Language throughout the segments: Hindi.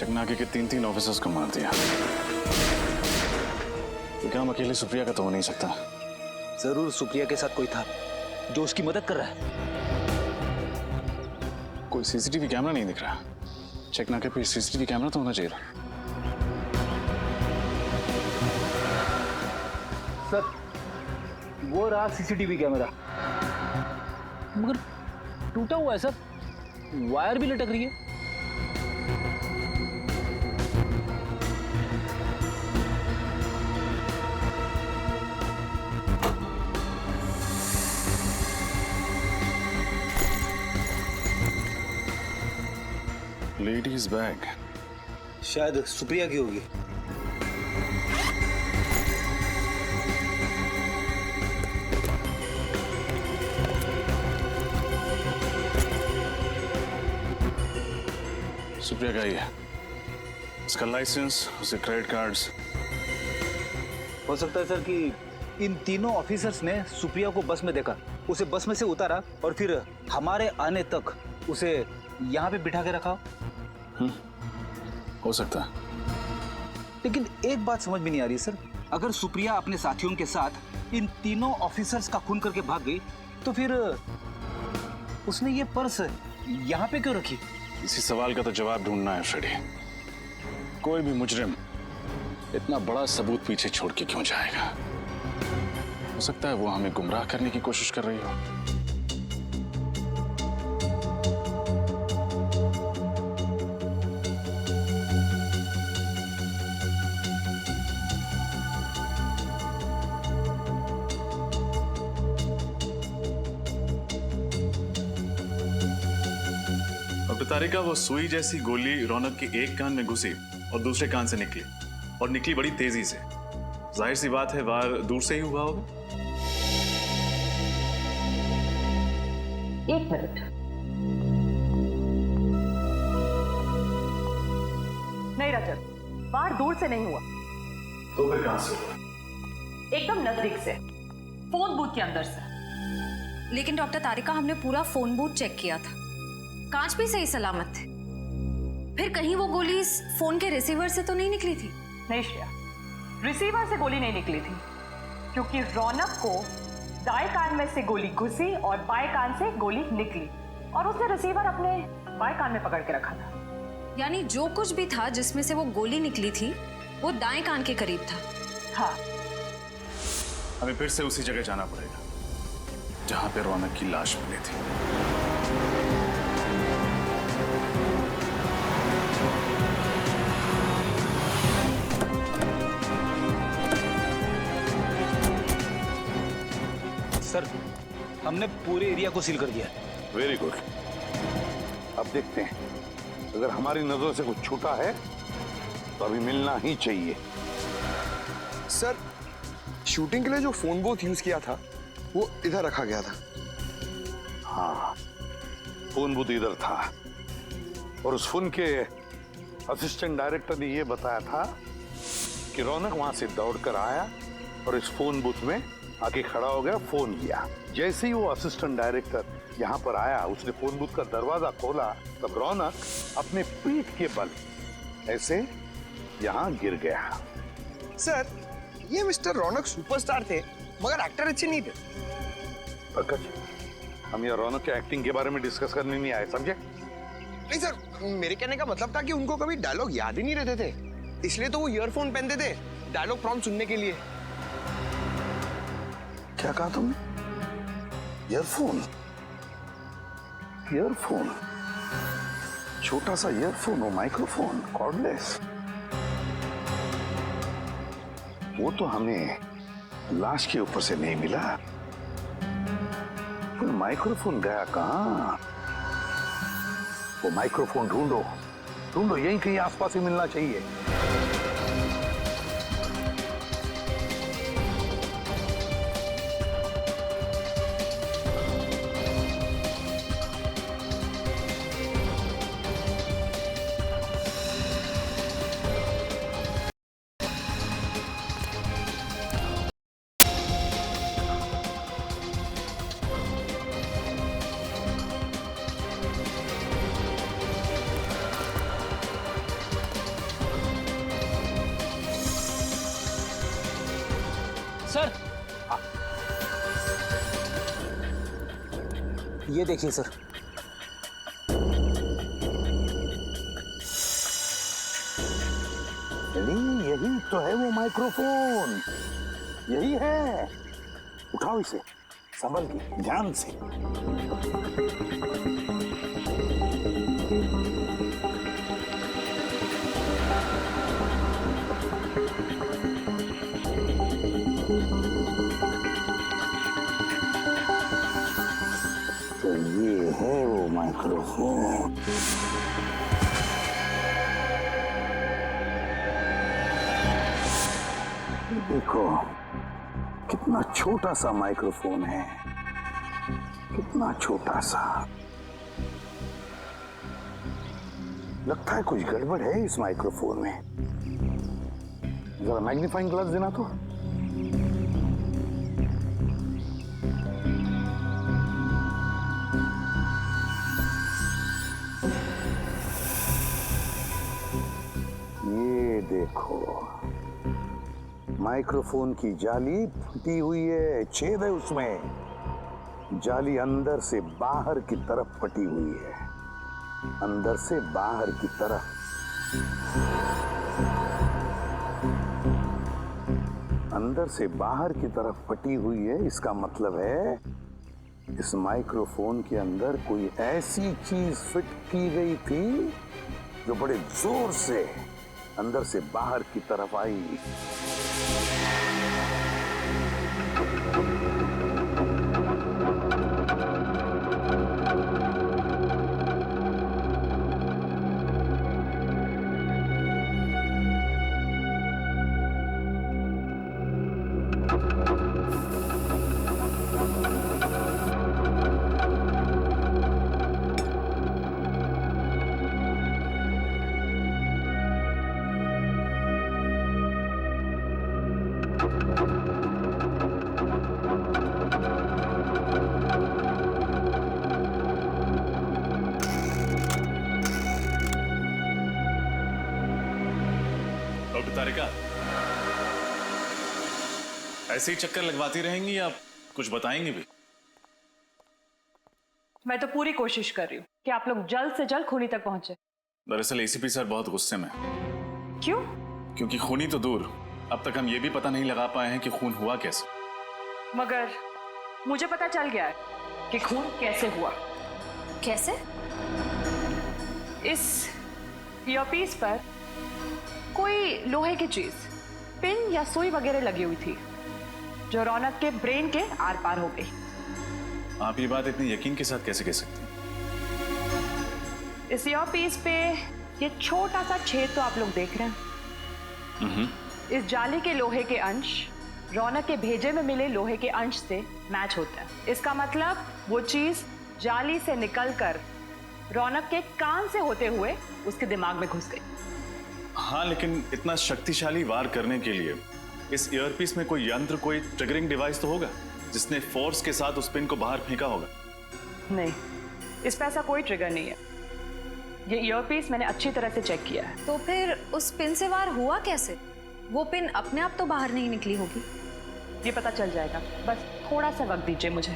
चकनाके के 3 ऑफिसर्स को मार दिया। ये काम अकेले सुप्रिया का तो हो नहीं सकता। जरूर सुप्रिया के साथ कोई था जो उसकी मदद कर रहा है। कोई सीसीटीवी कैमरा नहीं दिख रहा। चकनाके पे सीसीटीवी कैमरा तो होना चाहिए। सर, वो रहा सीसीटीवी कैमरा, मगर टूटा हुआ है सर। वायर भी लटक रही है। लेडीज बैग शायद सुप्रिया की होगी। सुप्रिया का ही है। उसका लाइसेंस, उसके क्रेडिट कार्ड्स। हो सकता है सर कि इन तीनों ऑफिसर्स ने सुप्रिया को बस में देखा, उसे बस में से उतारा और फिर हमारे आने तक उसे यहाँ पे बिठा के रखा। हो सकता है। लेकिन एक बात समझ में नहीं आ रही सर, अगर सुप्रिया अपने साथियों के साथ इन तीनों ऑफिसर्स का खून करके भाग गई तो फिर उसने ये पर्स यहाँ पे क्यों रखी? इसी सवाल का तो जवाब ढूंढना है फ्रेडी। कोई भी मुजरिम इतना बड़ा सबूत पीछे छोड़ के क्यों जाएगा? हो सकता है वो हमें गुमराह करने की कोशिश कर रही हो। तारिका, वो सुई जैसी गोली रौनक के एक कान में घुसी और दूसरे कान से निकली, और निकली बड़ी तेजी से। जाहिर सी बात है वार दूर से ही हुआ होगा। 1 मिनट। नहीं रजत, वार दूर से नहीं हुआ। तो फिर कहां से हुआ? एकदम नजदीक से, फोन बूथ के अंदर से। लेकिन डॉक्टर तारिका, हमने पूरा फोन बूथ चेक किया था, कांच भी सही सलामत थे। फिर कहीं वो गोली इस फोन के रिसीवर से तो नहीं निकली थी? नहीं श्रेया, रिसीवर से गोली नहीं निकली थी, क्योंकि रौनक को दाएं कान में से गोली घुसी और बाएं कान से गोली निकली, और उसने रिसीवर अपने बाएं कान में पकड़ के रखा था। यानी जो कुछ भी था जिसमें से वो गोली निकली थी वो दाएं कान के करीब था। हाँ, हमें फिर से उसी जगह जाना पड़ेगा जहां पे रौनक की लाश मिली थी। सर, हमने पूरे एरिया को सील कर दिया। Very good. अब देखते हैं, अगर हमारी नजरों से कुछ छूटा है तो अभी मिलना ही चाहिए। सर, शूटिंग के लिए जो फोन बूथ यूज किया था वो इधर रखा गया था। हाँ, फोन बूथ इधर था, और उस फोन के असिस्टेंट डायरेक्टर ने यह बताया था कि रौनक वहां से दौड़कर आया और इस फोन बूथ में आके खड़ा हो गया, फोन किया। जैसे ही वो असिस्टेंट डायरेक्टर यहाँ पर आया, उसने फोन बूथ का दरवाजा खोला, तब रौनक अपने पीठ के बल ऐसे यहाँ गिर गया। सर, ये मिस्टर रौनक सुपरस्टार थे, मगर एक्टर अच्छे नहीं थे। पंकज, हम ये रौनक के एक्टिंग के बारे में डिस्कस करने नहीं आए, समझे? नहीं सर, मेरे कहने का मतलब था कि उनको कभी डायलॉग याद ही नहीं रहते थे, इसलिए तो वो ईयरफोन पहनते थे डायलॉग प्रॉम्प्ट सुनने के लिए। क्या कहा तुमने? ईयरफोन? ईयरफोन? छोटा सा ईयरफोन और माइक्रोफोन, कॉर्डलेस। वो तो हमें लाश के ऊपर से नहीं मिला, फिर माइक्रोफोन गया कहां? वो माइक्रोफोन ढूंढो, ढूंढो, यहीं कहीं आसपास ही मिलना चाहिए। सर ये देखिए सर। यही तो है वो माइक्रोफोन, यही है। उठाओ इसे संभल के, ध्यान से। तो ये है वो माइक्रोफोन। देखो कितना छोटा सा माइक्रोफोन है, कितना छोटा सा। लगता है कुछ गड़बड़ है इस माइक्रोफोन में। जरा मैग्नीफाइंग ग्लास देना तो। ये देखो माइक्रोफोन की जाली फटी हुई है, छेद है उसमें। जाली अंदर से बाहर की तरफ फटी हुई है, अंदर से बाहर की तरफ। अंदर से बाहर की तरफ फटी हुई है। इसका मतलब है इस माइक्रोफोन के अंदर कोई ऐसी चीज फिट की गई थी जो बड़े जोर से अंदर से बाहर की तरफ आई। तारिका, ऐसे ही चक्कर लगवाती रहेंगी या कुछ बताएंगी भी? मैं तो पूरी कोशिश कर रही हूँ कि आप लोग जल्द से जल्द खूनी तक पहुंचे। दरअसल एसीपी सर बहुत गुस्से में। क्यों? क्योंकि खूनी तो दूर, अब तक हम ये भी पता नहीं लगा पाए हैं कि खून हुआ कैसे। मगर मुझे पता चल गया है कि खून कैसे हुआ। कैसे? इस ईयरपीस पर कोई लोहे की चीज, पिन या सुई वगैरह लगी हुई थी जो रौनक के ब्रेन के आर पार हो गई। आप ये बात इतने यकीन के साथ कैसे कह सकते हैं? इस ईयरपीस पे ये छोटा सा छेद तो आप लोग देख रहे हैं। इस जाली के लोहे के अंश रौनक के भेजे में मिले लोहे के अंश से मैच होता है। इसका मतलब वो चीज जाली से निकलकर रौनक के कान से होते हुए उसके दिमाग में घुस गई। हाँ, लेकिन इतना शक्तिशाली वार करने के लिए इस ईयरपीस में कोई यंत्र, कोई ट्रिगरिंग डिवाइस तो होगा जिसने फोर्स के साथ उस पिन को बाहर फेंका होगा। नहीं, इस पे ऐसा कोई ट्रिगर नहीं है। ये ईयरपीस मैंने अच्छी तरह से चेक किया है। तो फिर उस पिन से वार हुआ कैसे? वो पिन अपने आप तो बाहर नहीं निकली होगी। ये पता चल जाएगा, बस थोड़ा सा वक्त दीजिए मुझे।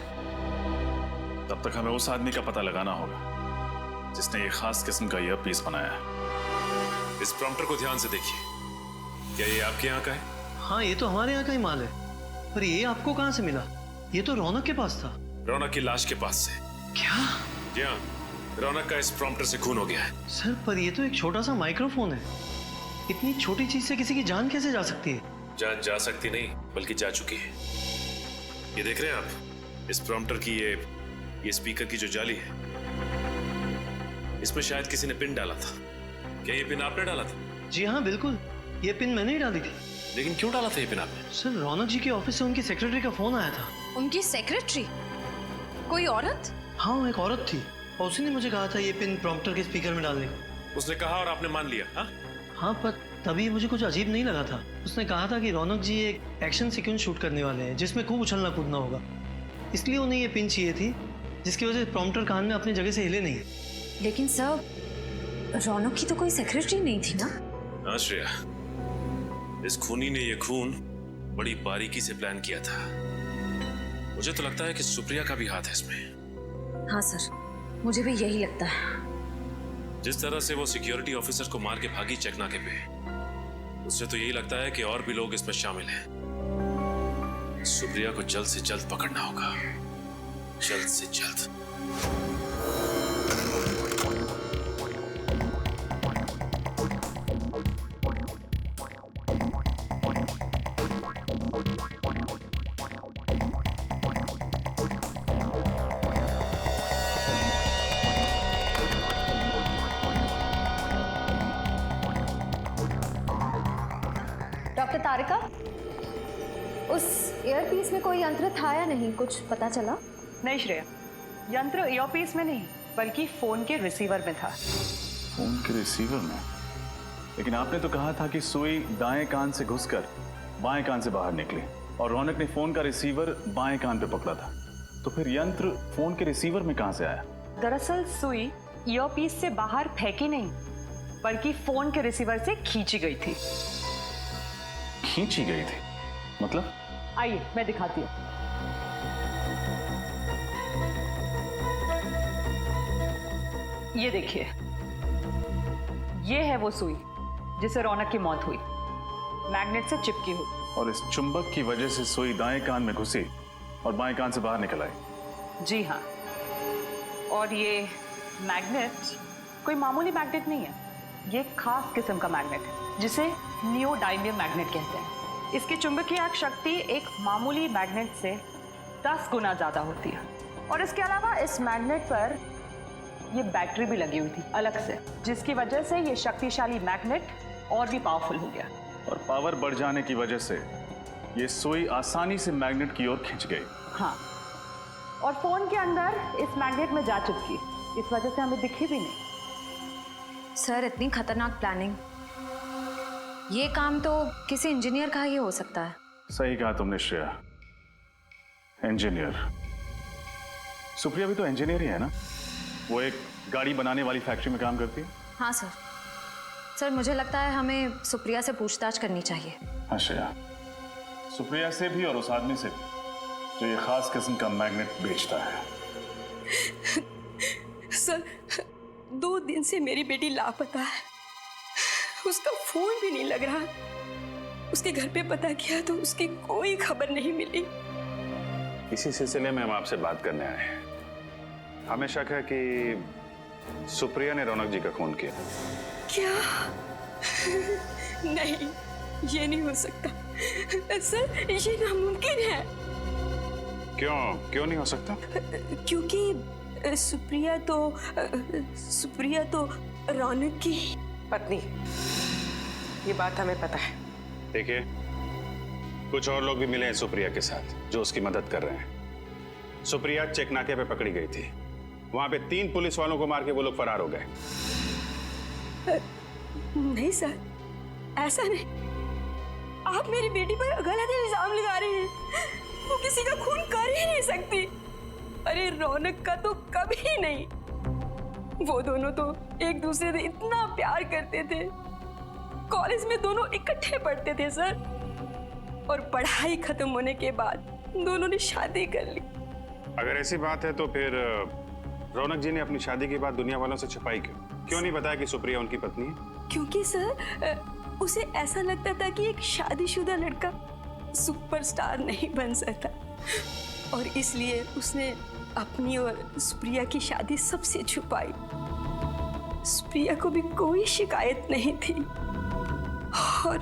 तब तक हमें उस आदमी का पता लगाना होगा जिसने ये खास किस्म का ईयरपीस बनाया है। इस प्रॉम्प्टर को ध्यान से देखिए। क्या ये आपके यहाँ का है? हाँ, ये तो हमारे यहाँ का ही माल है। पर ये आपको कहाँ से मिला? ये तो रौनक के पास था। रौनक की लाश के पास से। क्या? जी हाँ, रौनक का इस प्रॉम्प्टर से खून हो गया है। सर, पर ये तो एक छोटा सा माइक्रोफोन है। इतनी छोटी चीज से किसी की जान कैसे जा सकती है? जान जा सकती नहीं, बल्कि जा चुकी है। ये देख रहे हैं आप, इस प्रॉम्प्टर की ये स्पीकर की जो जाली है, इसमें शायद किसी ने पिन डाला था। क्या ये पिन आपने डाला था? जी हाँ, बिल्कुल। ये पिन मैंने ही डाली थी। लेकिन क्यों डाला था ये पिन आपने? सर, रौनक जी के ऑफिस से उनकी सेक्रेटरी का फोन आया था। उनकी सेक्रेटरी? कोई औरत? हाँ, वो एक औरत थी और उसी ने मुझे कहा था ये पिन प्रॉम्प्टर के स्पीकर में डालने को। उसने कहा और आपने मान लिया? हाँ, पर तभी मुझे कुछ अजीब नहीं लगा था। उसने कहा था कि रौनक जी एक एक्शन सीक्वेंस शूट करने वाले हैं जिसमें खूब उछलना कूदना होगा, इसलिए उन्हें ये पिन चाहिए थी जिसकी वजह से प्रॉम्प्टर कान में अपनी जगह से हिले नहीं। लेकिन सर, रौनक की तो कोई सेक्रेटरी नहीं थी ना? हाँ श्रेया, इस खूनी ने ये खून बड़ी बारीकी से प्लान किया था। मुझे तो लगता है कि सुप्रिया का भी हाथ है इसमें। हाँ सर, मुझे भी यही लगता है। जिस तरह से वो सिक्योरिटी ऑफिसर को मार के भागी चेकनाके पे, उससे तो यही लगता है कि और भी लोग इसमें शामिल हैं। सुप्रिया को जल्द से जल्द पकड़ना होगा, जल्द से जल्द। डॉक्टर तारिका, उस ईयरपीस में कोई यंत्र था या नहीं, कुछ पता चला? नहीं श्रेया, यंत्र ईयरपीस में नहीं बल्कि फोन के रिसीवर में था। फोन के रिसीवर में? लेकिन आपने तो कहा था कि सुई दाएं कान से घुसकर बाएं कान से बाहर निकली और रौनक ने फोन का रिसीवर बाएं कान पे पकड़ा था। तो फिर यंत्र फोन के रिसीवर में कहां से आया? दरअसल सुई ईयरपीस से बाहर फेंकी नहीं बल्कि फोन के रिसीवर से खींची गई थी। खींची गई थी मतलब? आइए मैं दिखाती हूँ। ये देखिए, ये है वो सुई जिसे रौनक की मौत हुई, मैग्नेट से चिपकी हुई। और इस चुंबक की वजह से सुई दाएं कान में घुसी और बाएं कान से बाहर निकल आई। जी हाँ, और ये मैग्नेट कोई मामूली मैग्नेट नहीं है, ये एक खास किस्म का मैग्नेट है जिसे नियोडायमियम मैग्नेट कहते हैं। इसकी चुंबकीय शक्ति एक मामूली मैग्नेट से 10 गुना ज्यादा होती है। और इसके अलावा इस मैग्नेट पर ये बैटरी भी लगी हुई थी अलग से, जिसकी वजह से ये शक्तिशाली मैग्नेट और भी पावरफुल हो गया। और पावर बढ़ जाने की वजह से ये सुई आसानी से मैग्नेट की ओर खिंच गई। हाँ, और फोन के अंदर इस मैग्नेट में जा चिपकी, इस वजह से हमें दिखी भी नहीं। सर, इतनी खतरनाक प्लानिंग, ये काम तो किसी इंजीनियर का ही हो सकता है। सही कहा तुमने श्रेया, इंजीनियर। सुप्रिया भी तो इंजीनियर ही है ना? वो एक गाड़ी बनाने वाली फैक्ट्री में काम करती है। हाँ सर। सर, मुझे लगता है हमें सुप्रिया से पूछताछ करनी चाहिए। हाँ श्रेया, सुप्रिया से भी और उस आदमी से भी जो ये खास किस्म का मैग्नेट बेचता है। सर, 2 दिन से मेरी बेटी लापता है, उसका फोन भी नहीं लग रहा। उसके घर पे पता किया तो उसकी कोई खबर नहीं मिली। इसी सिलसिले में हम आपसे बात करने आए हैं। हमें शक है कि सुप्रिया ने रौनक जी का खून किया। क्या? नहीं, ये नहीं हो सकता सर, ये नामुमकिन है। क्यों नहीं हो सकता? क्योंकि सुप्रिया तो रौनक की पत्नी, ये बात हमें पता है। देखिए, कुछ और लोग भी मिले हैं सुप्रिया के साथ जो उसकी मदद कर रहे हैं। सुप्रिया चेक नाके पे पकड़ी गई थी, वहां पे 3 पुलिस वालों को मार के वो लोग फरार हो गए। नहीं सर, ऐसा नहीं। आप मेरी बेटी पर गलत इल्जाम लगा रहे हैं। वो किसी का खून कर ही नहीं सकती। अरे रौनक का तो कभी नहीं। वो दोनों तो एक दूसरे से इतना प्यार करते थे, कॉलेज में दोनों इकट्ठे पढ़ते थे सर, और पढ़ाई खत्म होने के बाद दोनों ने शादी कर ली। अगर ऐसी बात है तो फिर रौनक जी ने अपनी शादी के बाद दुनिया वालों से छुपाई क्यों नहीं बताया कि सुप्रिया उनकी पत्नी है? क्योंकि सर, उसे ऐसा लगता था कि एक शादीशुदा लड़का सुपरस्टार नहीं बन सकता, और इसलिए उसने अपनी और सुप्रिया की शादी सबसे छुपाई। सुप्रिया को भी कोई शिकायत नहीं थी। और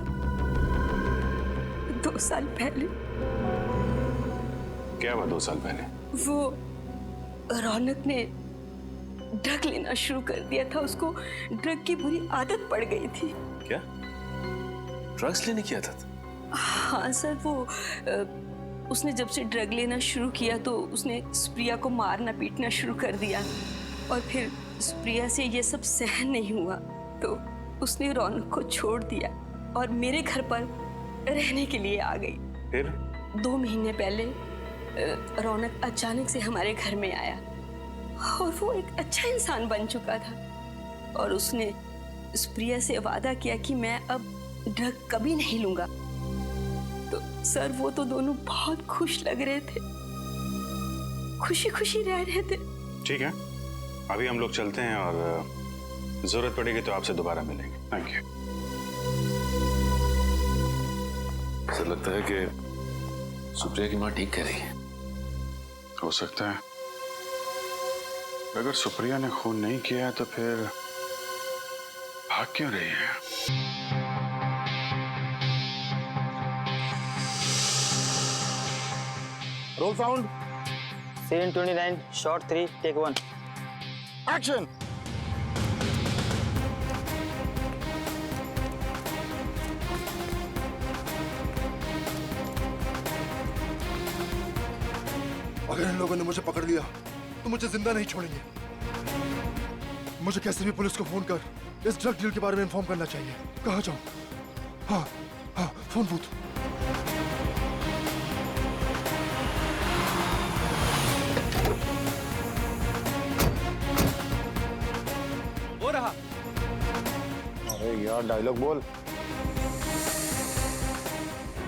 2 साल पहले। क्या हुआ 2 साल पहले? वो रौनक ने ड्रग लेना शुरू कर दिया था। उसको ड्रग की बुरी आदत पड़ गई थी। क्या? ड्रग्स लेने की आदत? हाँ सर, वो उसने जब से ड्रग लेना शुरू किया तो उसने सुप्रिया को मारना पीटना शुरू कर दिया, और फिर सुप्रिया से ये सब सहन नहीं हुआ तो उसने रौनक को छोड़ दिया और मेरे घर पर रहने के लिए आ गई। फिर 2 महीने पहले रौनक अचानक से हमारे घर में आया, और वो एक अच्छा इंसान बन चुका था, और उसने सुप्रिया से वादा किया कि मैं अब ड्रग कभी नहीं लूंगा। तो सर वो तो दोनों बहुत खुश लग रहे थे, खुशी खुशी रह रहे थे। ठीक है, अभी हम लोग चलते हैं और जरूरत पड़ेगी तो आपसे दोबारा मिलेंगे। Thank you. ऐसा लगता है कि सुप्रिया की माँ ठीक कह रही है। हो सकता है, अगर सुप्रिया ने खून नहीं किया तो फिर भाग क्यों रही है? Role sound. Scene 29, shot 3, take 1. Action. अगर इन लोगों ने मुझे पकड़ लिया तो मुझे जिंदा नहीं छोड़ेंगे। मुझे कैसे भी पुलिस को फोन कर इस ड्रग डील के बारे में इन्फॉर्म करना चाहिए। कहाँ जाऊं? हाँ हाँ, फोन बूथ। हो रहा। अरे यार डायलॉग बोल।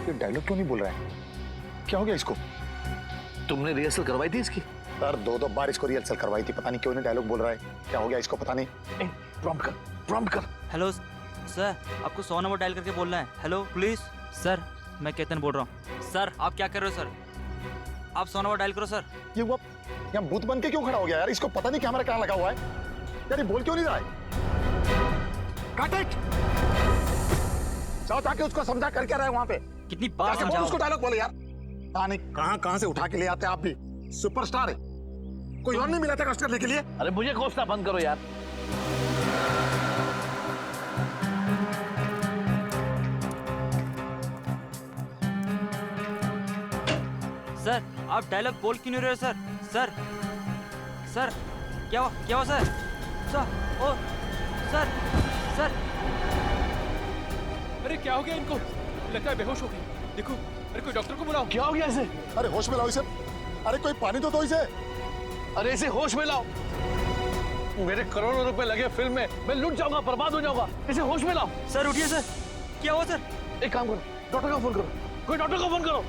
ये डायलॉग क्यों नहीं बोल रहा है? क्या हो गया इसको? तुमने रिहर्सल करवाई थी इसकी? सर 2-2 बार इसको रिहर्सल करवाई थी, पता नहीं क्यों नहीं डायलॉग बोल रहा है। क्या हो गया इसको पता नहीं। प्रॉम्प्ट कर। हेलो सर, आपको 100 नंबर डायल करके बोलना है। हेलो पुलिस सर, मैं केतन बोल रहा हूँ। सर आप क्या कर रहे हो सर? आप 100 नंबर डायल करो सर। ये वो यहाँ भूत बन के क्यों खड़ा हो गया यार? इसको पता नहीं कैमरा कहाँ लगा हुआ है यार। ये बोल क्यों नहीं रहा है? काट इट। जाओ जाके उसको समझा कर क्या रहा है वहाँ पे। कितनी बार समझाओ उसको डायलॉग बोले यार। कहाँ से उठा के ले आते आप भी। सुपरस्टार है, कोई और नहीं मिला था कष्ट करने के लिए? अरे मुझे कोसना बंद करो यार। सर आप डायलॉग बोल क्यों नहीं रहे हो सर? सर सर क्या हुआ सर? सर ओ सर सर। अरे क्या हो गया इनको? लगता है बेहोश हो गए। देखो, अरे कोई डॉक्टर को बुलाओ। क्या हो गया इसे? अरे होश में लाओ इसे। अरे कोई पानी तो दो इसे। अरे इसे होश में लाओ। मेरे करोड़ों रुपए लगे फिल्म में, मैं लूट जाऊंगा, बर्बाद हो जाऊंगा। इसे होश में लाओ। सर उठिए सर। क्या हुआ सर? एक काम करो, डॉक्टर का फोन करो। कोई डॉक्टर को फोन करो।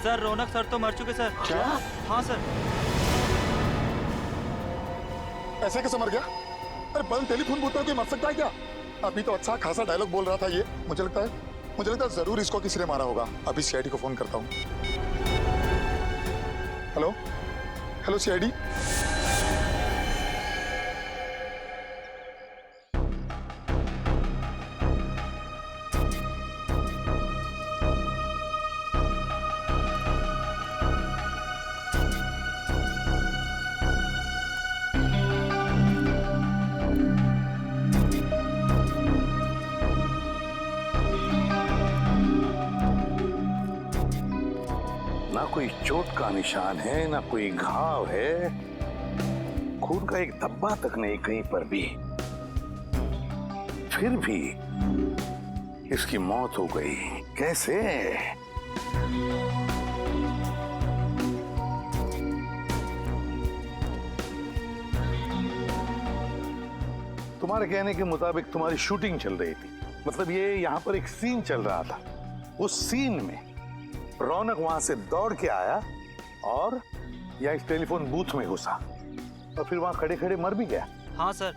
सर रौनक सर तो मर चुके सर। क्या? हाँ सर। ऐसे कैसे मर गया? अरे बंद टेलीफोन बूथ पे मर सकता है क्या? अभी तो अच्छा खासा डायलॉग बोल रहा था ये। मुझे लगता है जरूर इसको किसी ने मारा होगा। अभी सीआईडी को फोन करता हूँ। Hello CID. ना कोई चोट का निशान है, ना कोई घाव है, खून का एक धब्बा तक नहीं कहीं पर भी। फिर भी इसकी मौत हो गई। कैसे? तुम्हारे कहने के मुताबिक तुम्हारी शूटिंग चल रही थी, मतलब ये यहाँ पर एक सीन चल रहा था। उस सीन में रौनक वहां से दौड़ के आया और या इस टेलीफोन बूथ में घुसा और फिर वहां खड़े खड़े मर भी गया। हाँ सर,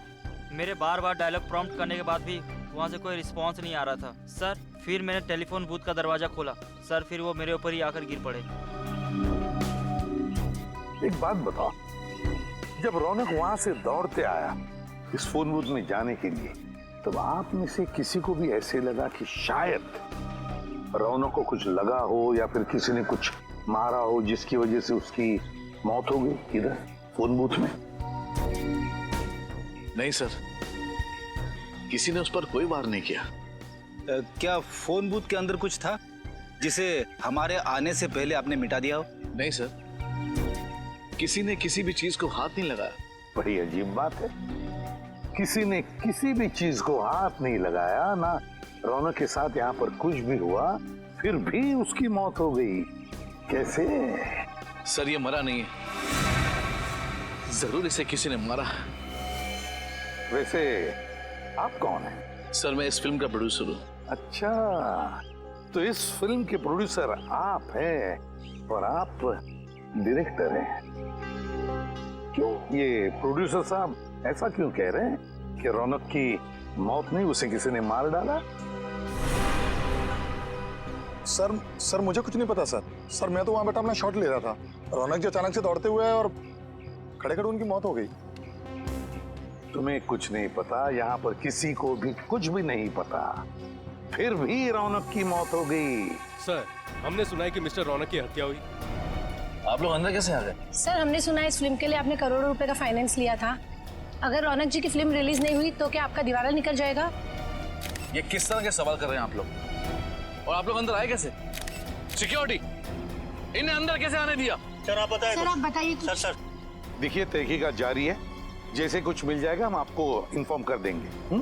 मेरे बार बार डायलॉग प्रॉम्प्ट करने के बाद भी वहाँ से कोई रिस्पांस नहीं आ रहा था सर। फिर मैंने टेलीफोन बूथ का दरवाजा खोला सर, फिर वो मेरे ऊपर ही आकर गिर पड़े। एक बात बताओ, जब रौनक वहां से दौड़ते आया इस फोन बूथ में जाने के लिए, तब आप में से किसी को भी ऐसे लगा कि शायद रौनक को कुछ लगा हो या फिर किसी ने कुछ मारा हो जिसकी वजह से उसकी मौत हो गई इधर फोन बूथ में? नहीं सर, किसी ने उस पर कोई वार नहीं किया। क्या फोन बूथ के अंदर कुछ था जिसे हमारे आने से पहले आपने मिटा दिया हो? नहीं सर, किसी ने किसी भी चीज को हाथ नहीं लगाया। बड़ी अजीब बात है, किसी ने किसी भी चीज को हाथ नहीं लगाया, ना रौनक के साथ यहाँ पर कुछ भी हुआ, फिर भी उसकी मौत हो गई। कैसे? सर ये मरा नहीं है, जरूर इसे किसी ने मारा। वैसे आप कौन है? सर मैं इस फिल्म का प्रोड्यूसर हूँ। अच्छा, तो इस फिल्म के प्रोड्यूसर आप हैं और आप डायरेक्टर हैं। क्यों ये प्रोड्यूसर साहब ऐसा क्यों कह रहे हैं कि रौनक की मौत नहीं, उसे किसी ने मार डाला? सर मुझे कुछ नहीं पता सर मैं तो वहां बैठा अपना शॉट ले रहा था। रौनक जी अचानक से दौड़ते हुए और खड़े खड़े उनकी मौत हो गई। तुम्हें कुछ नहीं पता, यहाँ पर किसी को भी कुछ भी नहीं पता, फिर भी रौनक की मौत हो गई। सर, हमने सुना है कि मिस्टर रौनक की हत्या हुई। आप लोग अंदर कैसे आ गए? सर, हमने सुना है इस फिल्म के लिए आपने करोड़ों रुपए का फाइनेंस लिया था। अगर रौनक जी की फिल्म रिलीज नहीं हुई तो क्या आपका दिवाला निकल जाएगा? ये किस तरह के सवाल कर रहे हैं आप लोग? और आप लोग अंदर आए कैसे? सिक्योरिटी इन्हें अंदर कैसे आने दिया? सर आप बताइए। सर आप बताइए। सर देखिए, तहकीकात जारी है, जैसे कुछ मिल जाएगा हम आपको इन्फॉर्म कर देंगे।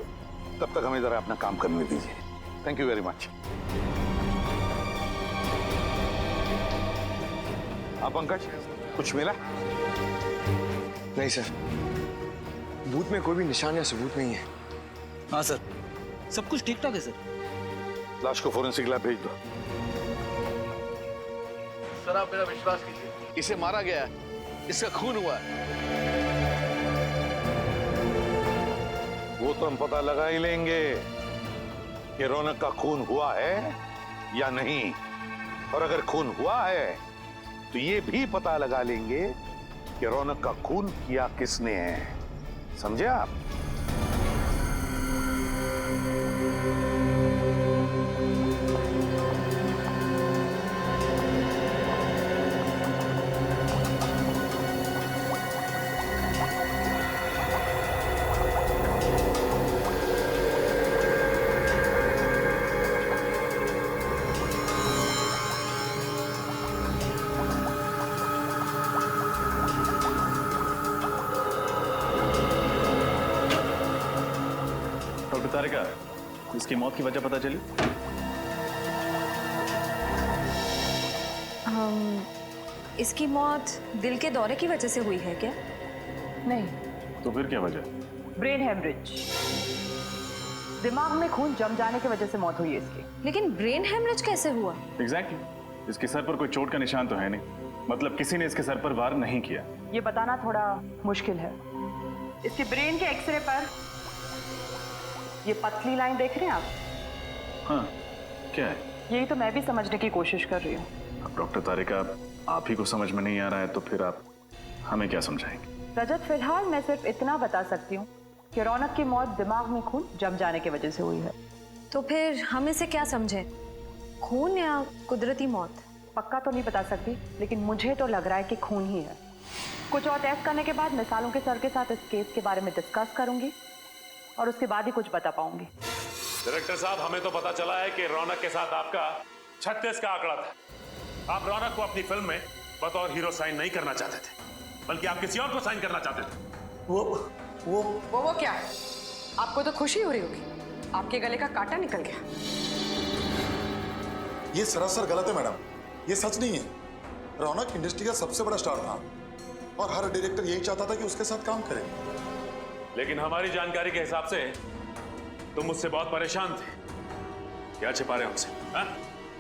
तब तक हमें जरा अपना काम करने दीजिए। Thank you very much. आप पंकज, कुछ मिला? नहीं सर, बूथ में कोई भी निशान या सबूत नहीं है। हाँ सर, सब कुछ ठीक ठाक है सर। लाश को फोरेंसिक लैब भेज दो। सर आप मेरा विश्वास कीजिए, इसे मारा गया है, इसका खून हुआ है। वो तो हम पता लगा ही लेंगे कि रौनक का खून हुआ है या नहीं, और अगर खून हुआ है तो ये भी पता लगा लेंगे कि रौनक का खून किया किसने है। समझे आप? तारिका, इसकी मौत की वजह पता चली? इसकी मौत दिल के दौरे की वजह से हुई है क्या? नहीं। तो फिर क्या वजह? ब्रेन हेमरेज, दिमाग में खून जम जाने की वजह से मौत हुई है इसकी। लेकिन ब्रेन हेमरेज कैसे हुआ? एग्जैक्टली। इसके सर पर कोई चोट का निशान तो है नहीं, मतलब किसी ने इसके सर पर वार नहीं किया। ये बताना थोड़ा मुश्किल है। इसके ब्रेन के एक्सरे पर ये पतली लाइन देख रहे हैं आप? हाँ, क्या है? यही तो मैं भी समझने की कोशिश कर रही हूँ। अब डॉक्टर तारिका, आप ही को समझ में नहीं आ रहा है तो फिर आप हमें क्या समझाएंगे? रजत, फिलहाल मैं सिर्फ इतना बता सकती हूँ कि रौनक की मौत दिमाग में खून जम जाने की वजह से हुई है। तो फिर हम इसे क्या समझे, खून या कुदरती मौत? पक्का तो नहीं बता सकती, लेकिन मुझे तो लग रहा है कि खून ही है। कुछ और टेस्ट करने के बाद मिसालों के सर के साथ इस केस के बारे में डिस्कस करूंगी और उसके बाद ही कुछ बता पाऊंगी। डायरेक्टर साहब, हमें तो पता चला है कि रौनक के साथ आपका 36 का आंकड़ा था। आप रौनक को अपनी फिल्म में बतौर हीरो साइन नहीं करना चाहते थे, बल्कि आप किसी और को साइन करना चाहते थे। वो क्या? आपको तो खुशी हो रही होगी, आपके गले का कांटा निकल गया। ये सरासर गलत है मैडम, ये सच नहीं है। रौनक इंडस्ट्री का सबसे बड़ा स्टार था और हर डायरेक्टर यही चाहता था कि उसके साथ काम करे। लेकिन हमारी जानकारी के हिसाब से तुम मुझसे बहुत परेशान थे। क्या छिपा रहे हमसे?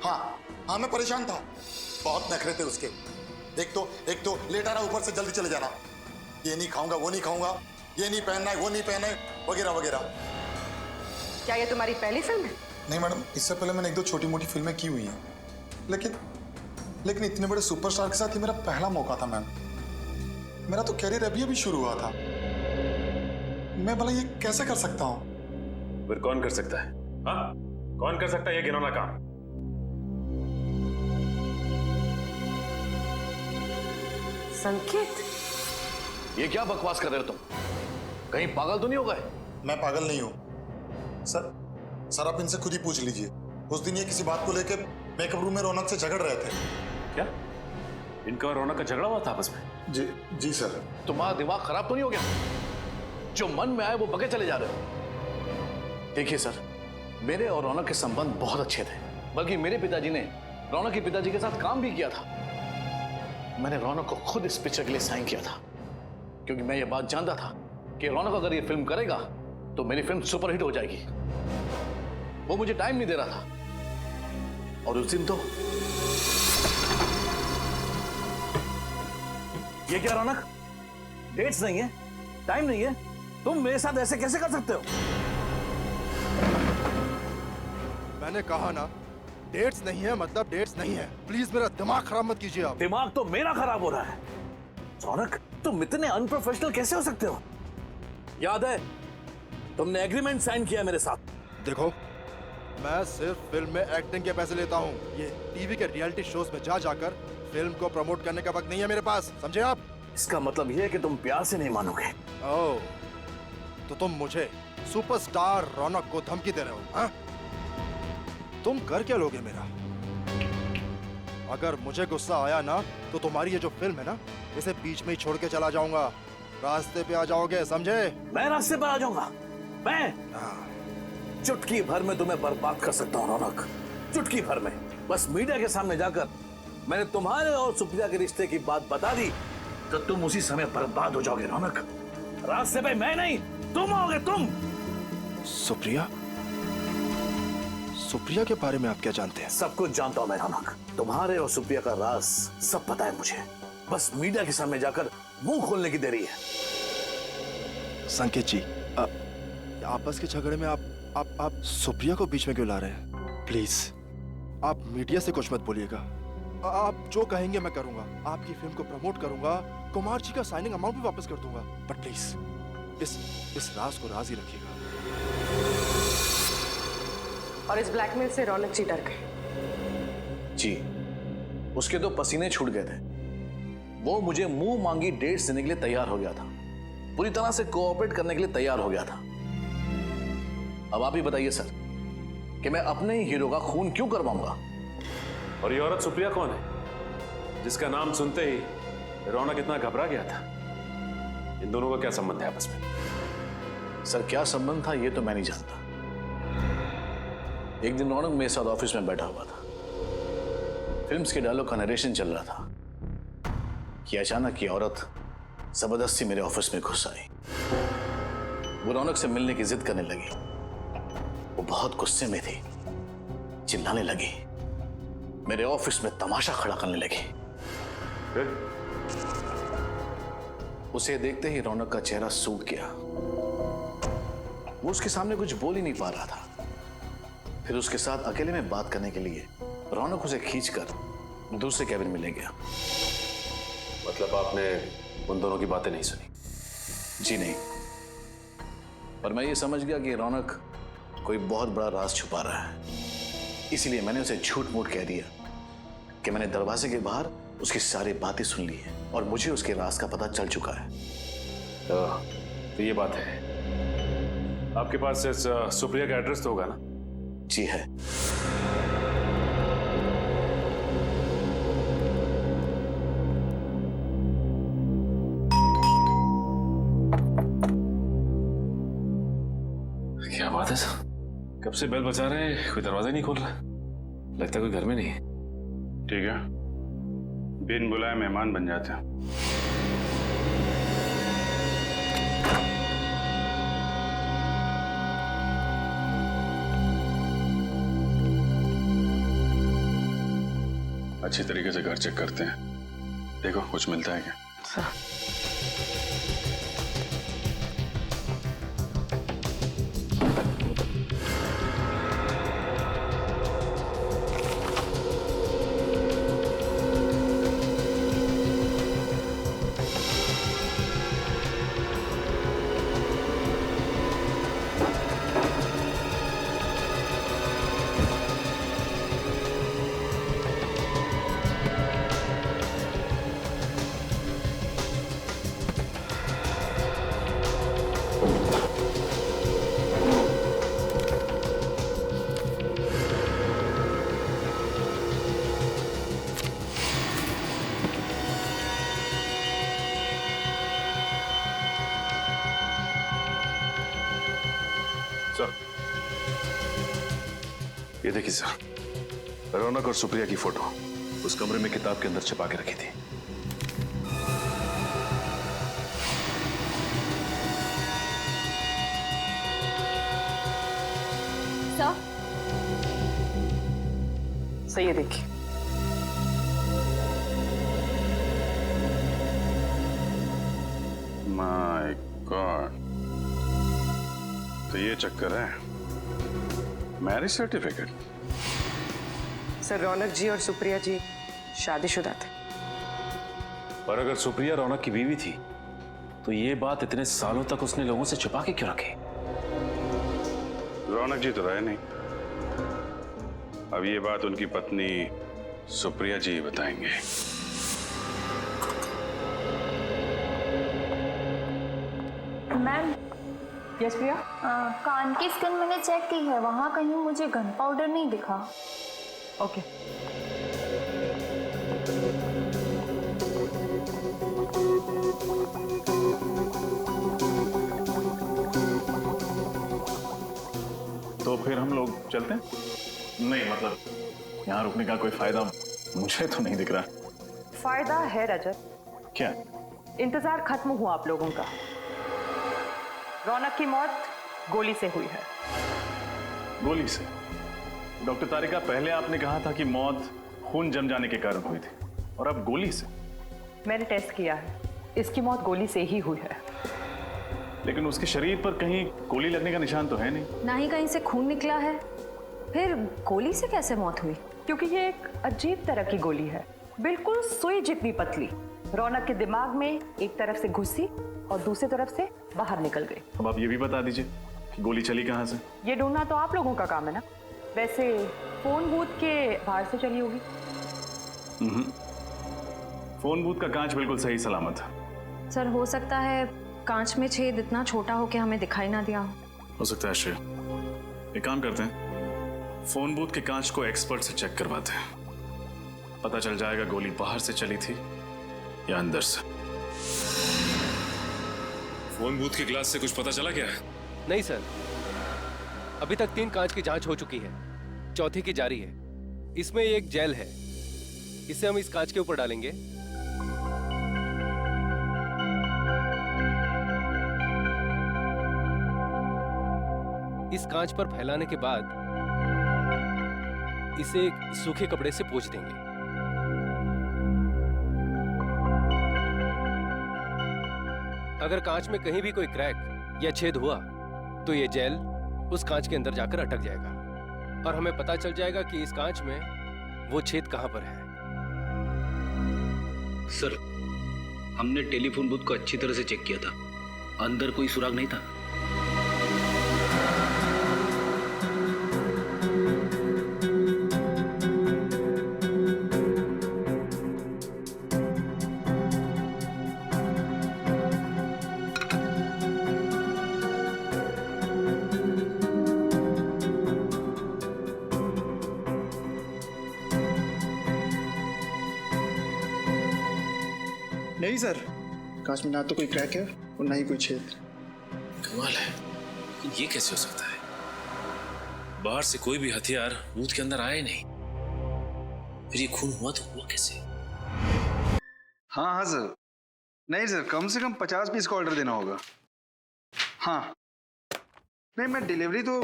हाँ, मैं परेशान था, बहुत नखरे थे उसके। एक तो लेट आना, ऊपर से जल्दी चले जाना, ये नहीं खाऊंगा, वो नहीं खाऊंगा, ये नहीं पहनना है, वो नहीं पहनना है, वगैरह वगैरह। क्या ये तुम्हारी पहली फिल्म है? नहीं मैडम, इससे पहले मैंने 1-2 छोटी मोटी फिल्में की हुई हैं, लेकिन इतने बड़े सुपरस्टार के साथ ये मेरा पहला मौका था मैम। मेरा तो कैरियर अभी शुरू हुआ था, मैं भला ये कैसे कर सकता हूँ? फिर कौन कर सकता है? हाँ, कौन कर सकता है ये घिनौना काम? संकेत, ये क्या बकवास कर रहे हो तुम? कहीं पागल तो नहीं हो गए? मैं पागल नहीं हूँ सर, आप इनसे खुद ही पूछ लीजिए। उस दिन ये किसी बात को लेकर मेकअप रूम में रौनक से झगड़ रहे थे। क्या इनका और रौनक का झगड़ा हुआ था आपस में? जी सर। तुम्हारा दिमाग खराब तो नहीं हो गया? जो मन में आए वो बगे चले जा रहे हो। देखिए सर, मेरे और रौनक के संबंध बहुत अच्छे थे, बल्कि मेरे पिताजी ने रौनक के पिताजी के साथ काम भी किया था। मैंने रौनक को खुद इस पिक्चर के लिए साइन किया था, क्योंकि मैं ये बात जानता था कि रौनक अगर ये फिल्म करेगा तो मेरी फिल्म सुपरहिट हो जाएगी। वो मुझे टाइम नहीं दे रहा था। और उस दिन तो ये क्या रौनक, डेट्स नहीं है, टाइम नहीं है, तुम मेरे साथ ऐसे कैसे कर सकते हो? मैंने कहा ना, डेट्स नहीं है मतलब डेट्स नहीं है। प्लीज मेरा दिमाग खराब मत कीजिए आप। दिमाग तो मेरा खराब हो रहा है। रौनक, तुम इतने अनप्रोफेशनल कैसे हो सकते हो? याद है तुमने एग्रीमेंट साइन किया मेरे साथ। देखो, मैं सिर्फ फिल्म में एक्टिंग के पैसे लेता हूँ। ये टीवी के रियलिटी शोज में जा जाकर फिल्म को प्रमोट करने का वक्त नहीं है मेरे पास, समझे आप? इसका मतलब यह है कि तुम प्यार से नहीं मानोगे। ओह, तो तुम मुझे सुपरस्टार रौनक को धमकी दे रहे हो? हाँ? तुम कर क्या लोगे मेरा? अगर मुझे गुस्सा आया ना तो तुम्हारी ये जो फिल्म है ना, इसे बीच में ही छोड़ के चला जाऊंगा। रास्ते पे आ जाओगे, समझे? मैं रास्ते पर आ जाऊंगा? मैं चुटकी भर में तुम्हें बर्बाद कर सकता हूँ रौनक, चुटकी भर में। बस मीडिया के सामने जाकर मैंने तुम्हारे और सुप्रिया के रिश्ते की बात बता दी तो तुम उसी समय बर्बाद हो जाओगे रौनक। रास्ते पे मैं नहीं, तुम आओगे, तुम। सुप्रिया? सुप्रिया के बारे में आप क्या जानते हैं? सब कुछ जानता हूं मैं रौनक। तुम्हारे और सुप्रिया का राज सब पता है मुझे। बस मीडिया के सामने जाकर मुंह खोलने की देरी है। संकेत जी, आपस के झगड़े में आप सुप्रिया को बीच में क्यों ला रहे हैं? प्लीज आप मीडिया से कुछ मत बोलिएगा। आप जो कहेंगे मैं करूंगा। आपकी फिल्म को प्रमोट करूंगा, कुमार जी का साइनिंग अमाउंट भी वापस कर दूंगा। बट प्लीज इस राज को राज ही रखिएगा। और इस ब्लैकमेल से रौनक जी डर गए। जी, उसके तो पसीने छूट गए थे। वो मुझे मुंह मांगी डेट्स देने के लिए तैयार हो गया था, पूरी तरह से कोऑपरेट करने के लिए तैयार हो गया था। अब आप ही बताइए सर कि मैं अपने ही हीरो का खून क्यों करवाऊंगा? और ये औरत सुप्रिया कौन है जिसका नाम सुनते ही रौनक इतना घबरा गया था? इन दोनों का क्या संबंध है आपस में? सर, क्या संबंध था ये तो मैं नहीं जानता। एक दिन रौनक मेरे साथ ऑफिस में बैठा हुआ था, फिल्म्स के डायलॉग का नरेशन चल रहा था कि अचानक ये औरत जबरदस्ती मेरे ऑफिस में घुस आई। वो रौनक से मिलने की जिद करने लगी। वो बहुत गुस्से में थी, चिल्लाने लगी, मेरे ऑफिस में तमाशा खड़ा करने लगी। उसे देखते ही रौनक का चेहरा सूख गया। वो उसके सामने कुछ बोल ही नहीं पा रहा था। फिर उसके साथ अकेले में बात करने के लिए रौनक उसे खींचकर दूसरे कैबिन में ले गया। मतलब आपने उन दोनों की बातें नहीं सुनी? जी नहीं, पर मैं ये समझ गया कि रौनक कोई बहुत बड़ा राज छुपा रहा है। इसलिए मैंने उसे झूठ मूठ कह दिया कि मैंने दरवाजे के बाहर उसकी सारी बातें सुन ली है और मुझे उसके राज का पता चल चुका है। तो ये बात है। आपके पास इस सुप्रिया का एड्रेस तो होगा ना? जी है। क्या बात है सर, कब से बेल बजा रहे हैं, कोई दरवाजा नहीं खोल रहा। लगता है कोई घर में नहीं है। ठीक है, बिन बुलाए मेहमान बन जाते हैं। अच्छी तरीके से घर चेक करते हैं, देखो कुछ मिलता है क्या। ये देखिए सर, रौनक और सुप्रिया की फोटो उस कमरे में किताब के अंदर छिपा के रखी थी। सर, सही है, देखिए। माय गॉड, तो ये चक्कर है। Marriage certificate. सर, रौनक जी और सुप्रिया जी शादीशुदा थे। पर अगर सुप्रिया रौनक की बीवी थी तो ये बात इतने सालों तक उसने लोगों से छुपा के क्यों रखी? रौनक जी तो रहे नहीं। अब ये बात उनकी पत्नी सुप्रिया जी ही बताएंगे। मैम। यस प्रिया। कान की स्किन मैंने चेक की है, वहाँ कहीं मुझे गन पाउडर नहीं दिखा। ओके। तो फिर हम लोग चलते हैं? नहीं, मतलब यहाँ रुकने का कोई फायदा मुझे तो नहीं दिख रहा। फायदा है रजत। क्या? इंतजार खत्म हुआ आप लोगों का। रौनक की मौत गोली से हुई है। गोली से? डॉक्टर तारिका, पहले आपने कहा था कि मौत खून जम जाने के कारण हुई थी, और अब गोली से? मैंने टेस्ट किया है, इसकी मौत गोली से ही हुई है। लेकिन उसके शरीर पर कहीं गोली लगने का निशान तो है नहीं। ना ही कहीं से खून निकला है, फिर गोली से कैसे मौत हुई? क्योंकि ये एक अजीब तरह की गोली है, बिल्कुल सुई जितनी पतली। रौनक के दिमाग में एक तरफ से घुसी और दूसरी तरफ से बाहर निकल गई। अब आप ये भी बता दीजिए कि गोली चली कहाँ से? ये ढूंढना तो आप लोगों का काम है ना। वैसे फोन बूथ के बाहर से चली होगी। फोन बूथ का कांच बिल्कुल सही सलामत है। सर, हो सकता है कांच में छेद इतना छोटा हो कि हमें दिखाई ना दिया हो सकता है। श्रेया, एक काम करते हैं, फोन बूथ के कांच को एक्सपर्ट से चेक करवाते हैं। पता चल जाएगा गोली बाहर से चली थी या अंदर से। फोन बूथ के ग्लास से कुछ पता चला क्या? नहीं सर, अभी तक 3 कांच की जांच हो चुकी है, चौथी की जारी है। इसमें एक जेल है, इसे हम इस कांच के ऊपर डालेंगे। इस कांच पर फैलाने के बाद इसे एक सूखे कपड़े से पोंछ देंगे। अगर कांच में कहीं भी कोई क्रैक या छेद हुआ तो ये जेल उस कांच के अंदर जाकर अटक जाएगा और हमें पता चल जाएगा कि इस कांच में वो छेद कहां पर है। सर, हमने टेलीफोन बूथ को अच्छी तरह से चेक किया था, अंदर कोई सुराग नहीं था। नहीं सर, कांच में ना तो कोई क्रैक है और ना ही कोई छेद। कमाल है, ये कैसे हो सकता है? बाहर से कोई भी हथियार बूथ के अंदर आया ही नहीं, फिर ये खून हुआ तो हुआ कैसे? हाँ हाँ सर, नहीं सर, कम से कम 50 पीस का ऑर्डर देना होगा। हाँ नहीं, मैं डिलीवरी तो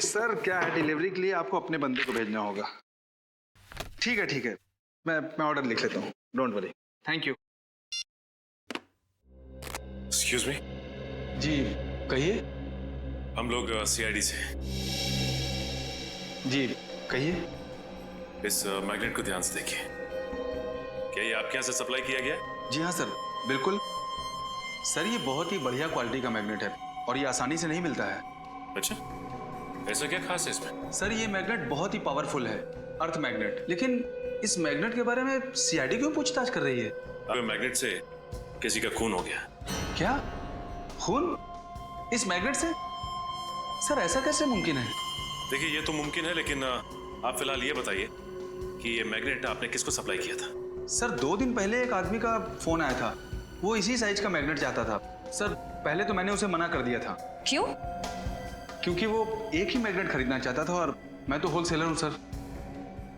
सर क्या है, डिलीवरी के लिए आपको अपने बंदे को भेजना होगा। ठीक है, मैं ऑर्डर लिख लेता हूँ, don't worry. Thank you. Excuse me. जी कहिए। हम लोग सीआईडी से। जी कहिए। इस मैग्नेट को ध्यान से देखिए, क्या ये आपके यहाँ से सप्लाई किया गया? जी हाँ सर, बिल्कुल सर, ये बहुत ही बढ़िया क्वालिटी का मैग्नेट है और ये आसानी से नहीं मिलता है। अच्छा, ऐसा क्या खास है इसमें? सर, ये मैग्नेट बहुत ही पावरफुल है, अर्थ मैग्नेट। लेकिन इस मैग्नेट के बारे में सीआईडी क्यों पूछताछ कर रही है? अब मैग्नेट से किसी का खून हो गया। क्या खून इस मैग्नेट से? सर ऐसा कैसे मुमकिन है? देखिए, ये तो मुमकिन है, लेकिन आप फिलहाल ये बताइए कि ये मैग्नेट आपने किसको सप्लाई किया था? सर 2 दिन पहले एक आदमी का फोन आया था, वो इसी साइज का मैग्नेट चाहता था। सर पहले तो मैंने उसे मना कर दिया था। क्यों? क्योंकि वो एक ही मैग्नेट खरीदना चाहता था और मैं तो होलसेलर हूँ सर।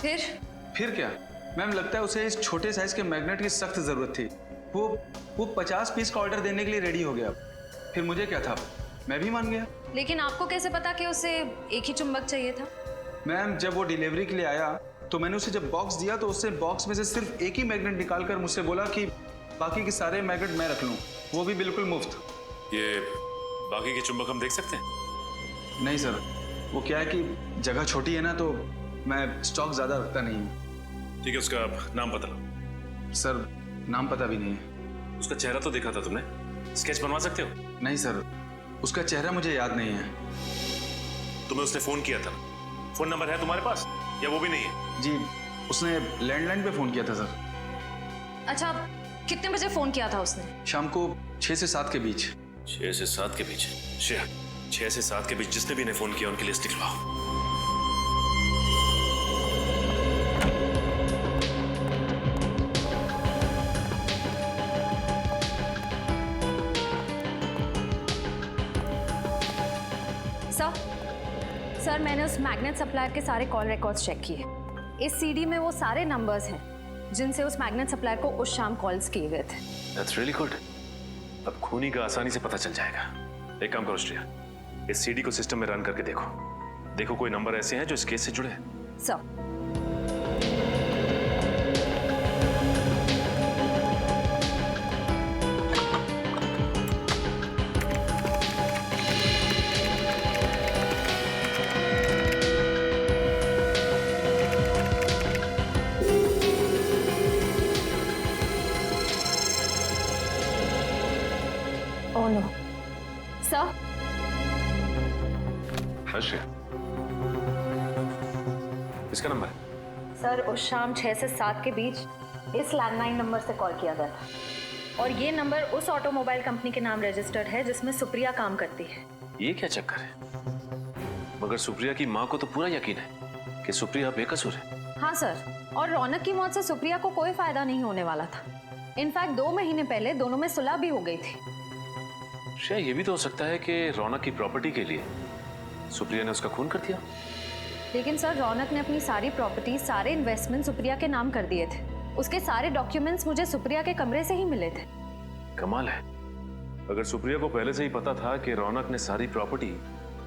फिर क्या मैम, लगता है उसे इस छोटे साइज के मैग्नेट की सख्त जरूरत थी। वो 50 पीस का ऑर्डर देने के लिए रेडी हो गया। फिर मुझे क्या था, मैं भी मान गया। लेकिन आपको कैसे पता कि उसे एक ही चुंबक चाहिए था? मैम, जब वो डिलीवरी के लिए आया तो मैंने उसे जब बॉक्स दिया तो उससे बॉक्स में से सिर्फ एक ही मैग्नेट निकालकर मुझसे बोला कि बाकी के सारे मैग्नेट मैं रख लूं, वो भी बिल्कुल मुफ्त। ये बाकी के चुंबक हम देख सकते हैं? नहीं सर, वो क्या है कि जगह छोटी है ना, तो मैं स्टॉक ज्यादा रखता नहीं हूँ। ठीक है, उसका नाम बता लो। सर नाम पता भी नहीं है। उसका चेहरा तो देखा था तुमने, स्केच बनवा सकते हो? नहीं सर, उसका चेहरा मुझे याद नहीं है। तुम्हें उसने फोन किया था, फोन नंबर है तुम्हारे पास या वो भी नहीं है? जी, उसने लैंडलाइन पे फोन किया था सर। अच्छा, कितने बजे फोन किया था उसने? शाम को 6 से 7 के बीच। 6 से 7 के बीच? 6 से 7 के बीच जिसने भी ने फोन किया उनकी लिस्ट लिखवाओ। सर मैंने उस मैग्नेट सप्लायर के सारे कॉल रिकॉर्ड्स चेक किए। इस सीडी में वो सारे नंबर्स हैं जिनसे उस मैग्नेट सप्लायर को उस शाम कॉल्स किए गए थे। That's really good. अब खूनी का आसानी से पता चल जाएगा। एक काम करो श्रेया, इस सीडी को सिस्टम में रन करके देखो कोई नंबर ऐसे हैं जो इस केस से जुड़े हैं। सर इसका नंबर है? सर उस शाम 6 से 7 के बीच इस लैंडलाइन नंबर से कॉल किया गया था और ये नंबर उस ऑटोमोबाइल कंपनी के नाम रजिस्टर्ड है जिसमें सुप्रिया काम करती है। ये क्या चक्कर है? मगर सुप्रिया की माँ को तो पूरा यकीन है कि सुप्रिया बेकसूर है। हाँ सर, और रौनक की मौत से सुप्रिया को कोई फायदा नहीं होने वाला था। इनफैक्ट 2 महीने पहले दोनों में सुलह भी हो गई थी। शायद ये भी तो हो सकता है कि रौनक की प्रॉपर्टी के लिए सुप्रिया ने उसका खून कर दिया। लेकिन सर रौनक ने अपनी सारी प्रॉपर्टी, सारे इन्वेस्टमेंट सुप्रिया के नाम कर दिए थे। उसके सारे डॉक्यूमेंट्स मुझे सुप्रिया के कमरे से ही मिले थे। कमाल है, अगर सुप्रिया को पहले से ही पता था कि रौनक ने सारी प्रॉपर्टी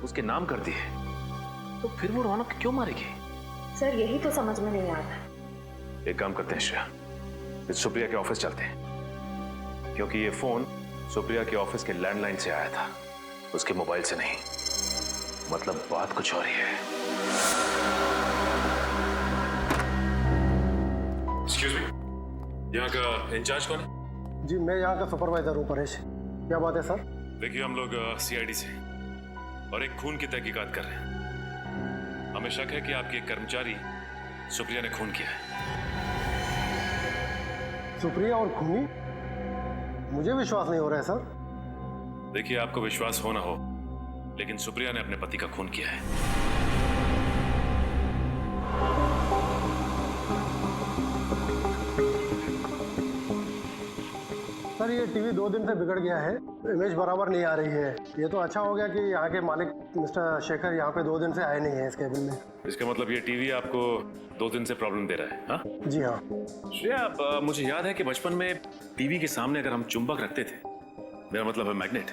उसके नाम कर दी है तो फिर वो रौनक क्यों मारेगी? सर यही तो समझ में नहीं आता। एक काम करते हैं श्रेया, इस सुप्रिया के ऑफिस चलते हैं, क्योंकि ये फोन सुप्रिया के ऑफिस के लैंडलाइन से आया था, उसके मोबाइल से नहीं। मतलब बात कुछ और ही है। एक्सक्यूज मी, यहाँ का इंचार्ज कौन है? जी मैं यहाँ का सुपरवाइजर हूँ परेश। क्या बात है सर? देखिए हम लोग सीआईडी से और एक खून की तहकीकात कर रहे हैं। हमें शक है कि आपके एक कर्मचारी सुप्रिया ने खून किया है। सुप्रिया और खूनी? मुझे विश्वास नहीं हो रहा है सर। देखिए आपको विश्वास हो ना हो, लेकिन सुप्रिया ने अपने पति का खून किया है। सर ये टीवी 2 दिन से बिगड़ गया है, इमेज बराबर नहीं आ रही है। ये तो अच्छा हो गया कि यहाँ के मालिक मिस्टर शेखर यहाँ पे 2 दिन से आए नहीं है इस केबिन में। इसका मतलब ये टीवी आपको 2 दिन से प्रॉब्लम दे रहा है? हाँ जी हाँ। श्रेया, मुझे याद है कि बचपन में टीवी के सामने अगर हम चुंबक रखते थे, मेरा मतलब है मैग्नेट,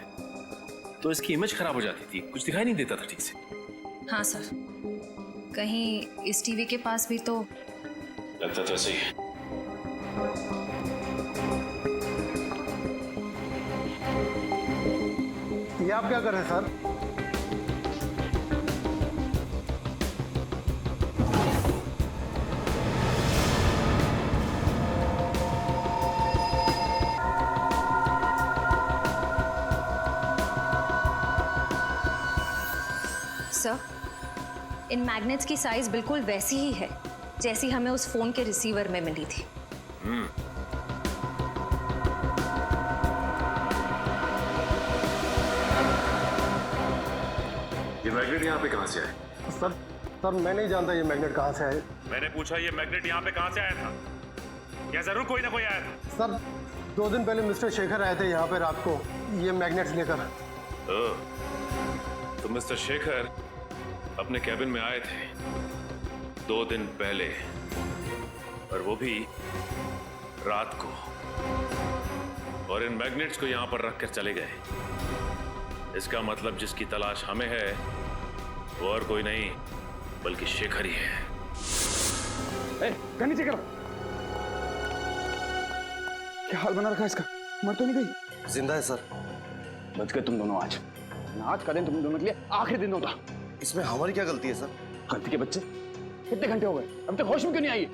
तो इसकी इमेज खराब हो जाती थी, कुछ दिखाई नहीं देता था ठीक से। हाँ सर, कहीं इस टीवी के पास भी तो लगता तो ऐसे ही है। ये आप क्या कर रहे हैं सर? सर, इन मैग्नेट्स की साइज बिल्कुल वैसी ही है जैसी हमें उस फोन के रिसीवर में मिली थी। ये मैग्नेट यहाँ पे कहाँ से आया? सर मैं नहीं जानता ये मैग्नेट कहाँ से आया। मैंने पूछा ये मैग्नेट यहाँ पे कहाँ से आया था? क्या जरूर कोई ना कोई आया था? सर 2 दिन पहले मिस्टर शेखर आए थे यहाँ पे रात को ये मैग्नेट्स लेकर। तो मिस्टर शेखर अपने कैबिन में आए थे 2 दिन पहले, और वो भी रात को, और इन मैग्नेट्स को यहाँ पर रखकर चले गए। इसका मतलब जिसकी तलाश हमें है वो और कोई नहीं बल्कि शेखर ही है। गन नीचे करो। क्या हाल बना रखा है इसका? मर तो नहीं गई? जिंदा है सर। बच गए तुम दोनों आज। आज का दिन तुम दोनों के लिए आखिरी दिन होता। इसमें हमारी क्या गलती है सर? गलती के बच्चे, कितने घंटे हो गए, अब तक होश में क्यों नहीं आई?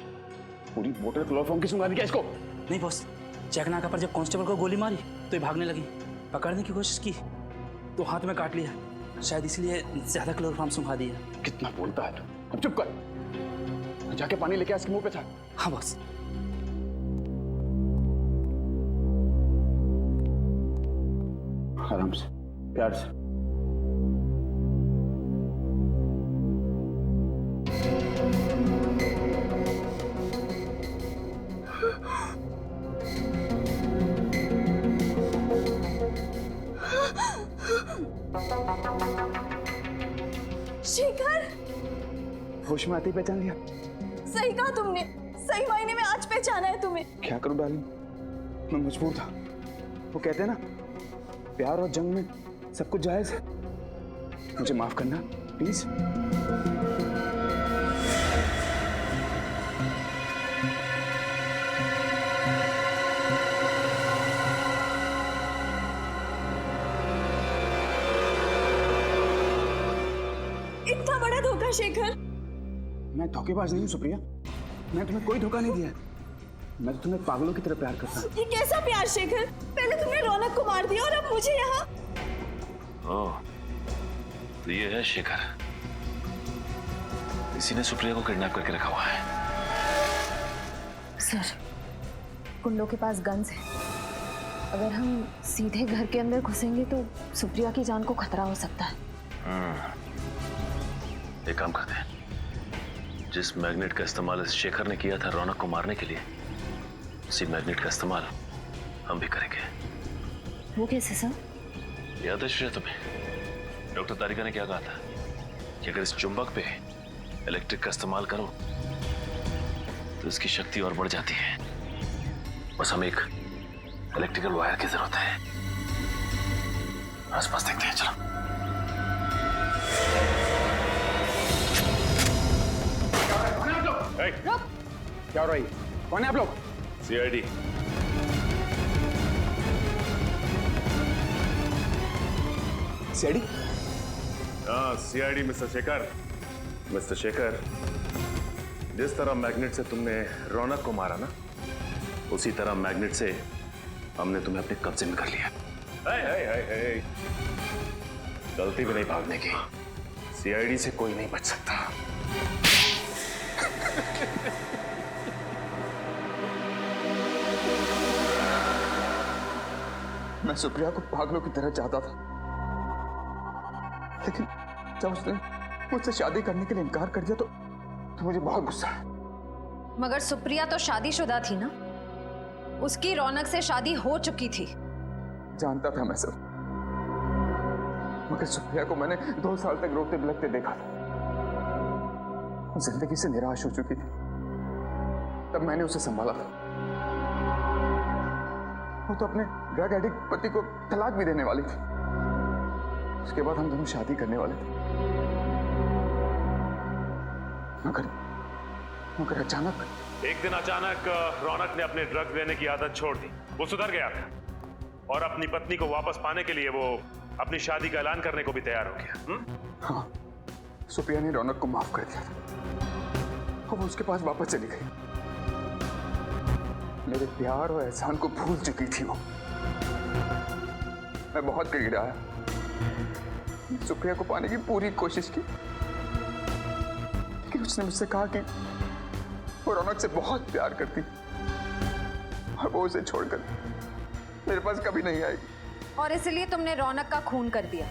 पूरी बोतल क्लोरोफॉर्म की सुंघा दी क्या इसको? नहीं बॉस, चेक नाका पर जब कांस्टेबल को गोली मारी तो ये भागने लगी। पकड़ने की कोशिश की तो हाथ में काट लिया, शायद इसलिए ज्यादा क्लोरोफॉर्म सुंघा दिया। कितना बोलता है तू, अब चुप कर। जाके पानी लेके इसके मुंह पे छाड़। हाँ बॉस। आराम से, प्यार से। शेखर, होश में आते ही पहचान लिया? सही कहा तुमने, सही मायने में आज पहचाना है तुम्हें। क्या करूं डार्लिंग, मैं मजबूर था। वो कहते हैं ना, प्यार और जंग में सब कुछ जायज है। मुझे माफ करना प्लीज। इतना बड़ा धोखा शेखर। मैं धोखेबाज नहीं हूं सुप्रिया, मैं तुम्हें कोई धोखा नहीं दिया है। मैं तो तुम्हें पागलों की तरह प्यार करता हूं। ये कैसा प्यार शेखर? पहले तुमने रौनक को मार दिया और अब मुझे यहाँ। ओह, तो ये है शेखर। इसी ने सुप्रिया को किडनैप करके रखा हुआ है। सर, कुंडों के पास गन्स हैं। अगर हम सीधे घर के अंदर घुसेंगे तो सुप्रिया की जान को खतरा हो सकता है। एक काम करते हैं, जिस मैग्नेट का इस्तेमाल इस शेखर ने किया था रौनक को मारने के लिए, उसी मैग्नेट का इस्तेमाल हम भी करेंगे। वो कैसे सर? याद है श्रेया तुम्हें, डॉक्टर तारिका ने क्या कहा था कि अगर इस चुंबक पे इलेक्ट्रिक का इस्तेमाल करो तो इसकी शक्ति और बढ़ जाती है। बस हमें एक इलेक्ट्रिकल वायर की जरूरत है। आसपास देखते हैं, चलो। क्या हो रहा है? कौन है आप लोग? सीआईडी। सीआईडी? हाँ, CID mister Shekhar. Mister Shekhar, जिस तरह मैग्नेट से तुमने रौनक को मारा ना, उसी तरह मैग्नेट से हमने तुम्हें अपने कब्जे में कर लिया। गलती भी नहीं भागने की। सीआईडी से कोई नहीं बच सकता। मैं सुप्रिया को पागलों की तरह चाहता था, लेकिन जब उसने मुझसे शादी करने के लिए इनकार कर दिया तो मुझे बहुत गुस्सा आया। मगर सुप्रिया तो शादीशुदा थी ना, उसकी रौनक से शादी हो चुकी थी। जानता था मैं सब, मगर सुप्रिया को मैंने 2 साल तक रोते बिलखते देखा था। वो जिंदगी से निराश हो चुकी थी, तब मैंने उसे संभाला था। वो तो अपने ड्रग एडिक्ट पति को तलाक भी देने वाली थी। उसके बाद हम दोनों शादी करने वाले थे, मगर अचानक एक दिन अचानक रौनक ने अपने ड्रग लेने की आदत छोड़ दी। वो सुधर गया था और अपनी पत्नी को वापस पाने के लिए वो अपनी शादी का ऐलान करने को भी तैयार हो गया। हाँ, सुप्रिया ने रौनक को माफ कर दिया था और वो उसके पास वापस चली गई। मेरे प्यार और एहसान को भूल चुकी थी वो। मैं बहुत करीब आया, सुप्रिया को पाने की पूरी कोशिश की, लेकिन उसने मुझसे कहा कि वो रौनक से बहुत प्यार करती और वो उसे छोड़कर मेरे पास कभी नहीं आएगी। और इसलिए तुमने रौनक का खून कर दिया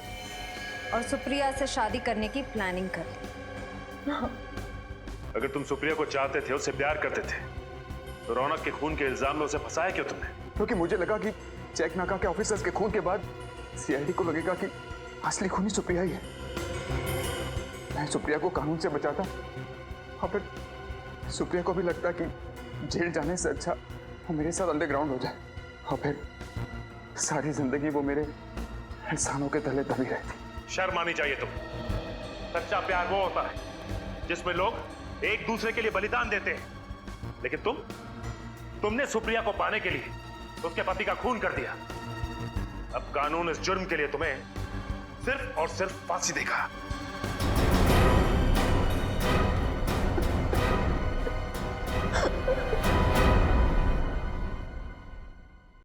और सुप्रिया से शादी करने की प्लानिंग कर ली। अगर तुम सुप्रिया को चाहते थे, उससे प्यार करते थे, तो रौनक के खून के इल्जाम में उसे फंसाया क्यों तुमने? क्योंकि मुझे लगा कि चेक नाका के ऑफिसर्स के खून के बाद सीआईडी को लगेगा कि असली खूनी सुप्रिया ही है। मैं सुप्रिया को कानून से बचाता और फिर सुप्रिया को भी लगता कि जेल जाने से अच्छा वो मेरे साथ अंडरग्राउंड हो जाए और फिर सारी जिंदगी वो मेरे एहसानों के तले दबी रहती। शर्म आनी चाहिए तुम्हें। सच्चा प्यार वो होता है जिसमें लोग एक दूसरे के लिए बलिदान देते हैं, लेकिन तुमने सुप्रिया को पाने के लिए उसके पति का खून कर दिया। अब कानून इस जुर्म के लिए तुम्हें सिर्फ और सिर्फ फांसी देगा।